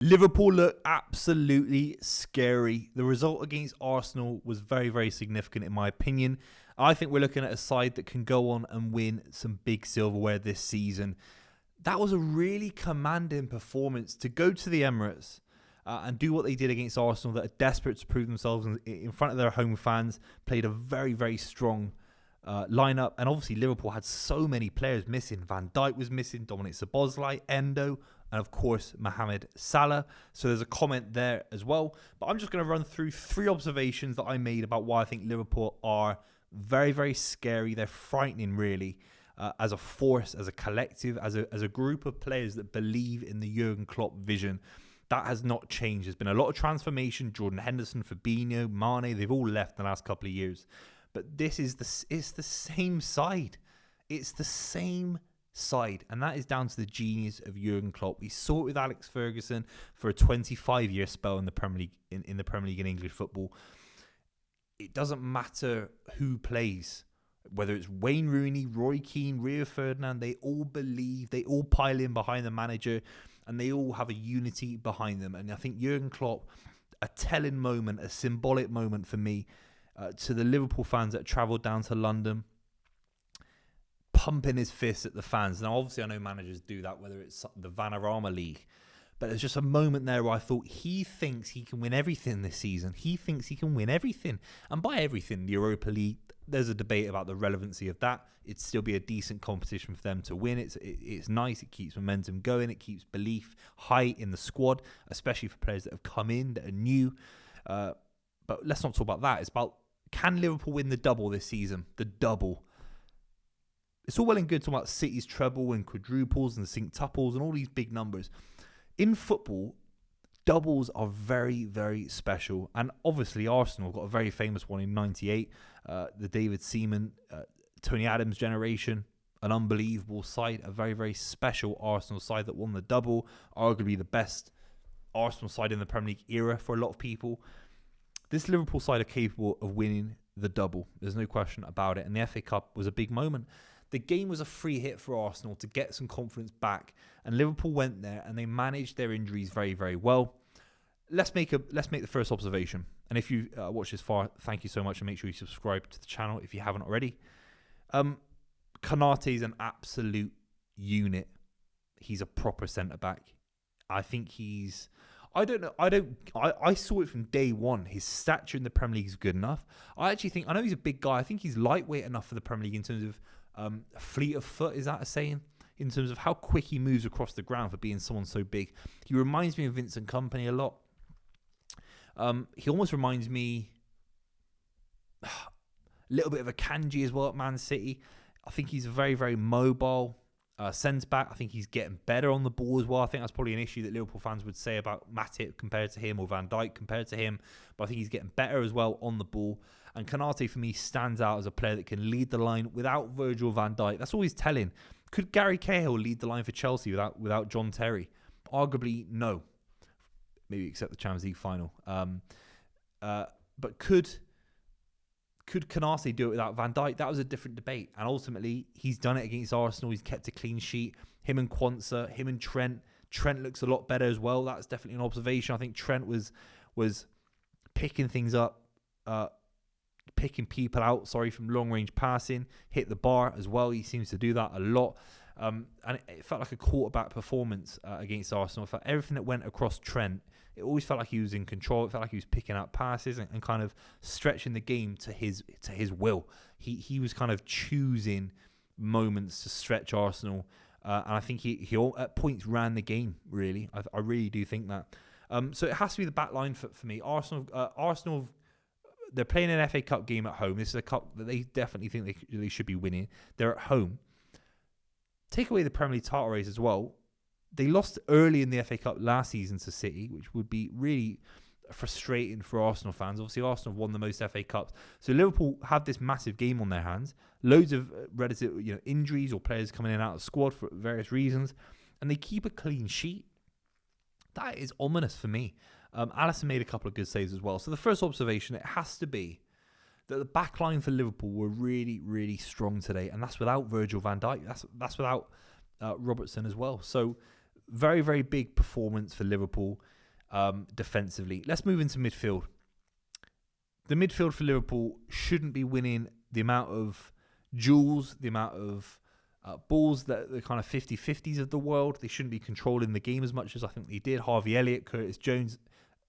Liverpool look absolutely scary. The result against Arsenal was very, very significant in my opinion. I think we're looking at a side that can go on and win some big silverware this season. That was a really commanding performance to go to the Emirates and do what they did against Arsenal, that are desperate to prove themselves in front of their home fans, played a very, very strong lineup. And obviously Liverpool had so many players missing. Van Dijk was missing, Dominic Szoboszlai, Endo, and of course Mohamed Salah. So there's a comment there as well. But I'm just going to run through 3 observations that I made about why I think Liverpool are very, very scary. They're frightening, really, as a force, as a collective, as a group of players that believe in the Jurgen Klopp vision. That has not changed. There's been a lot of transformation. Jordan Henderson, Fabinho, Mane, they've all left in the last couple of years. But it's the same side. It's the same side. And that is down to the genius of Jurgen Klopp. We saw it with Alex Ferguson for a 25-year spell in the Premier League, in the Premier League in English football. It doesn't matter who plays. Whether it's Wayne Rooney, Roy Keane, Rio Ferdinand, they all believe, they all pile in behind the manager, and they all have a unity behind them. And I think Jurgen Klopp, a telling moment, a symbolic moment for me, to the Liverpool fans that travelled down to London, pumping his fist at the fans. Now, obviously, I know managers do that, whether it's the Vanarama League, but there's just a moment there where I thought he thinks he can win everything this season. He thinks he can win everything. And by everything, the Europa League, there's a debate about the relevancy of that. It'd still be a decent competition for them to win. It's nice. It keeps momentum going. It keeps belief high in the squad, especially for players that have come in, that are new. But let's not talk about that. It's about, can Liverpool win the double this season? The double. It's all well and good talking about City's treble and quadruples and synctuples and all these big numbers. In football, doubles are very, very special. And obviously, Arsenal got a very famous one in '98. The David Seaman, Tony Adams generation, an unbelievable side, a very, very special Arsenal side that won the double. Arguably the best Arsenal side in the Premier League era for a lot of people. This Liverpool side are capable of winning the double. There's no question about it. And the FA Cup was a big moment. The game was a free hit for Arsenal to get some confidence back, and Liverpool went there and they managed their injuries very, very well. Let's make the first observation. And if you watched this far, thank you so much, and make sure you subscribe to the channel if you haven't already. Konate is an absolute unit. He's a proper centre back. I think he's. I don't know. I saw it from day one. His stature in the Premier League is good enough. I actually think. I know he's a big guy. I think he's lightweight enough for the Premier League in terms of fleet of foot. Is that a saying? In terms of how quick he moves across the ground for being someone so big. He reminds me of Vincent Kompany a lot. He almost reminds me a little bit of a Kanji as well at Man City. I think he's very, very mobile centre back. I think he's getting better on the ball as well. I think that's probably an issue that Liverpool fans would say about Matip compared to him, or Van Dijk compared to him. But I think he's getting better as well on the ball. And Konate, for me, stands out as a player that can lead the line without Virgil van Dijk. That's always telling. Could Gary Cahill lead the line for Chelsea without John Terry? Arguably, no. Maybe except the Champions League final. But could Konate do it without Van Dijk? That was a different debate. And ultimately, he's done it against Arsenal. He's kept a clean sheet. Him and Quansah, him and Trent. Trent looks a lot better as well. That's definitely an observation. I think Trent was picking things up, picking people out, from long-range passing, hit the bar as well. He seems to do that a lot. And it felt like a quarterback performance against Arsenal. It felt everything that went across Trent, it always felt like he was in control. It felt like he was picking out passes and kind of stretching the game to his will. He was kind of choosing moments to stretch Arsenal. And I think he at points ran the game, really. I really do think that. So it has to be the back line for me. Arsenal, they're playing an FA Cup game at home. This is a cup that they definitely think they should be winning. They're at home. Take away the Premier League title race as well. They lost early in the FA Cup last season to City, which would be really frustrating for Arsenal fans. Obviously, Arsenal have won the most FA Cups. So Liverpool have this massive game on their hands. Loads of relative injuries or players coming in and out of the squad for various reasons. And they keep a clean sheet. That is ominous for me. Alisson made a couple of good saves as well. So the first observation, it has to be that the back line for Liverpool were really, really strong today. And that's without Virgil van Dijk. That's without Robertson as well. So very, very big performance for Liverpool defensively. Let's move into midfield. The midfield for Liverpool shouldn't be winning the amount of duels, the amount of balls that the kind of 50-50s of the world. They shouldn't be controlling the game as much as I think they did. Harvey Elliott, Curtis Jones,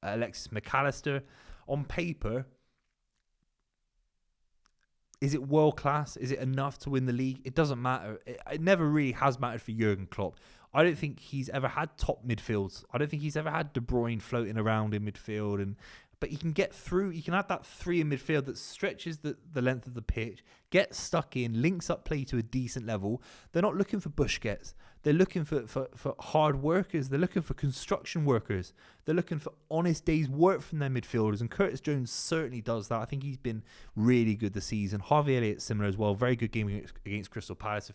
Alexis McAllister. On paper, is it world class? Is it enough to win the league? It doesn't matter. It never really has mattered for Jurgen Klopp. I don't think he's ever had top midfields. I don't think he's ever had De Bruyne floating around in midfield, but he can get through. You can have that three in midfield that stretches the length of the pitch, gets stuck in, links up play to a decent level. They're not looking for Busquets. They're looking for hard workers. They're looking for construction workers. They're looking for honest days' work from their midfielders. And Curtis Jones certainly does that. I think he's been really good this season. Harvey Elliott, similar as well. Very good game against Crystal Palace a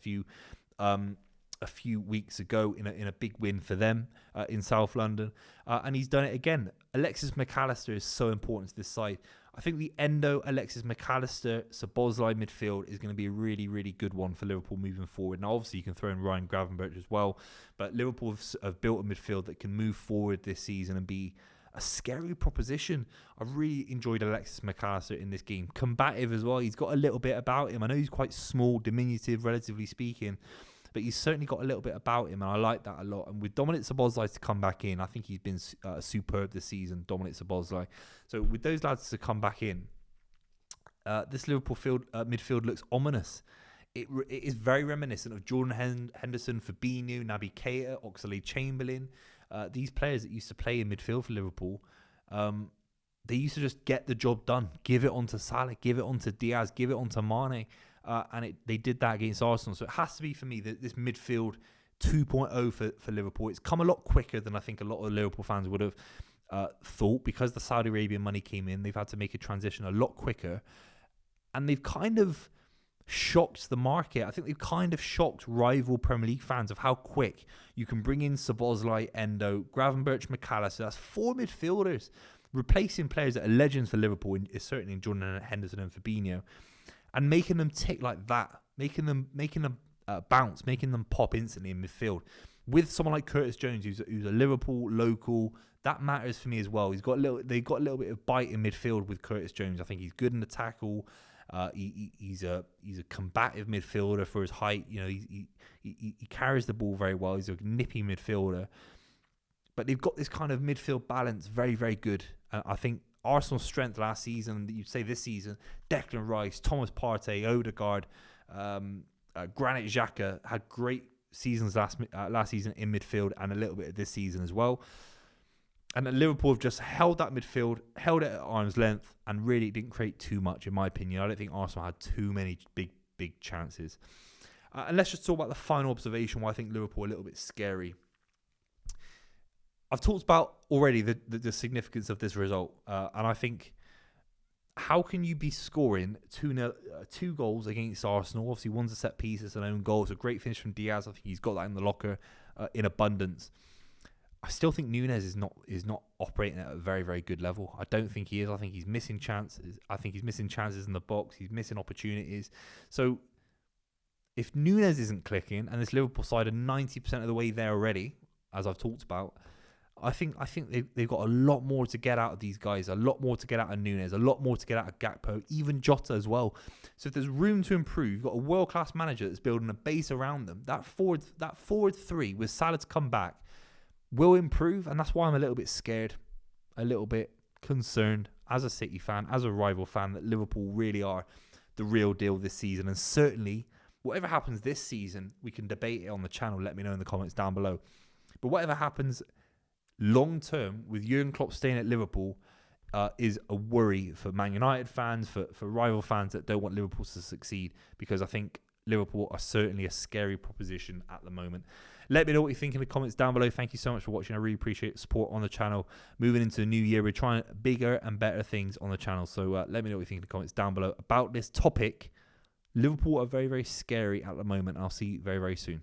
few weeks ago in a big win for them in South London. And he's done it again. Alexis McAllister is so important to this side. I think the Endo, Alexis McAllister, Szoboszlai midfield is going to be a really, really good one for Liverpool moving forward. Now, obviously, you can throw in Ryan Gravenberch as well, but Liverpool have built a midfield that can move forward this season and be a scary proposition. I really enjoyed Alexis McAllister in this game. Combative as well. He's got a little bit about him. I know he's quite small, diminutive, relatively speaking, but he's certainly got a little bit about him, and I like that a lot. And with Dominic Szoboszlai to come back in, I think he's been superb this season, Dominic Szoboszlai. So with those lads to come back in, this Liverpool midfield looks ominous. It is very reminiscent of Jordan Henderson, Fabinho, Naby Keita, Oxlade-Chamberlain. These players that used to play in midfield for Liverpool, they used to just get the job done. Give it on to Salah, give it on to Diaz, give it on to Mane. They did that against Arsenal. So it has to be, for me, this midfield 2.0 for Liverpool. It's come a lot quicker than I think a lot of Liverpool fans would have thought. Because the Saudi Arabian money came in, they've had to make a transition a lot quicker. And they've kind of shocked the market. I think they've kind of shocked rival Premier League fans of how quick you can bring in Szoboszlai, Endo, Gravenberch, McAllister. That's four midfielders, replacing players that are legends for Liverpool, certainly in Jordan Henderson and Fabinho. And making them tick like that, making them bounce, making them pop instantly in midfield. With someone like Curtis Jones, who's a Liverpool local, that matters for me as well. They've got a little bit of bite in midfield with Curtis Jones. I think he's good in the tackle. He's a combative midfielder for his height. You know, he carries the ball very well. He's a nippy midfielder. But they've got this kind of midfield balance, very, very good. I think Arsenal's strength last season, you'd say this season, Declan Rice, Thomas Partey, Odegaard, Granit Xhaka had great seasons last season in midfield, and a little bit of this season as well. And Liverpool have just held that midfield, held it at arm's length, and really didn't create too much, in my opinion. I don't think Arsenal had too many big chances. And let's just talk about the final observation, why I think Liverpool are a little bit scary. I've talked about already the significance of this result, and I think, how can you be scoring 2 goals against Arsenal? Obviously, one's a set piece, it's an own goal. It's a great finish from Diaz. I think he's got that in the locker in abundance. I still think Núñez is not operating at a very, very good level. I don't think he is. I think he's missing chances. I think he's missing chances in the box. He's missing opportunities. So if Núñez isn't clicking, and this Liverpool side are 90% of the way there already, as I've talked about, I think they've got a lot more to get out of these guys, a lot more to get out of Núñez, a lot more to get out of Gakpo, even Jota as well. So if there's room to improve, you've got a world-class manager that's building a base around them. That forward three with Salah to come back will improve, and that's why I'm a little bit scared, a little bit concerned as a City fan, as a rival fan, that Liverpool really are the real deal this season. And certainly, whatever happens this season, we can debate it on the channel. Let me know in the comments down below. But whatever happens long term with Jurgen Klopp staying at Liverpool is a worry for Man United fans, for rival fans that don't want Liverpool to succeed, because I think Liverpool are certainly a scary proposition at the moment. Let me know what you think in the comments down below. Thank you so much for watching. I really appreciate the support on the channel. Moving into the new year, we're trying bigger and better things on the channel. So let me know what you think in the comments down below about this topic. Liverpool are very, very scary at the moment. I'll see you very, very soon.